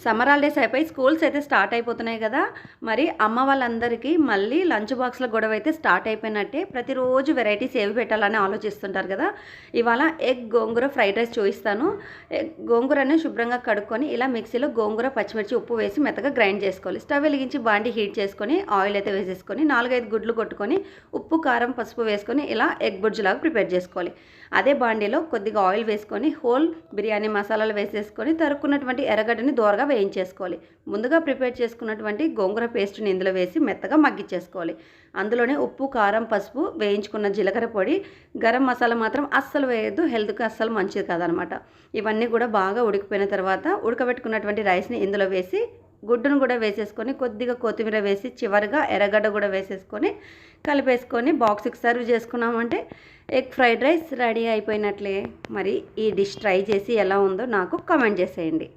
Summer holidays అయిపోయి schools అయితే start అయిపోతున్నాయి కదా. మరి అమ్మ వాళ్ళందరికీ మళ్ళీ లంచ్ బాక్స్ల గొడవ అయితే స్టార్ట్ అయిపోయినట్టే. ప్రతిరోజు వెరైటీస్ ఏవి పెట్టాలని ఆలోచిస్తుంటారు కదా. ఇవాళ ఎగ్ గోంగూర ఫ్రైడ్ రైస్ చూపిస్తాను. గోంగూరని శుభ్రంగా కడుక్కొని ఇలా మిక్సీలో గోంగూర, పచ్చిమిర్చి, ఉప్పు వేసి మెత్తగా గ్రైండ్ చేసుకోవాలి. స్టవ్ వెలిగించి బాండి హీట్ చేసుకొని ఆయిల్ అయితే వేసేసుకొని 4-5 గుడ్లు కొట్టుకొని ఉప్పు, కారం, పసుపు వేసుకొని ఇలా ఎగ్ బుర్జులాగా ప్రిపేర్ చేసుకోవాలి. అదే బాండీలో కొద్దిగా ఆయిల్ వేసుకొని హోల్ బిర్యానీ మసాలాలు వేసేసుకొని తరుక్కున్నటువంటి ఎర్రగడ్డని దోరగా వేయించేసుకోవాలి. ముందుగా ప్రిపేర్ చేసుకున్నటువంటి గోంగూర పేస్ట్ని ఇందులో వేసి మెత్తగా మగ్గించేసుకోవాలి. అందులోనే ఉప్పు, కారం, పసుపు, వేయించుకున్న జీలకర్ర పొడి, గరం మసాలా మాత్రం అస్సలు వేయద్దు, హెల్త్కి అస్సలు మంచిది కాదనమాట. ఇవన్నీ కూడా బాగా ఉడికిపోయిన తర్వాత ఉడకబెట్టుకున్నటువంటి రైస్ని ఇందులో వేసి గుడ్డును కూడా వేసేసుకొని కొద్దిగా కొత్తిమీర వేసి చివరిగా ఎర్రగడ్డ కూడా వేసేసుకొని కలిపేసుకొని బాక్స్కి సర్వ్ చేసుకున్నామంటే ఎగ్ ఫ్రైడ్ రైస్ రెడీ అయిపోయినట్లే. మరి ఈ డిష్ ట్రై చేసి ఎలా ఉందో నాకు కామెంట్ చేసేయండి.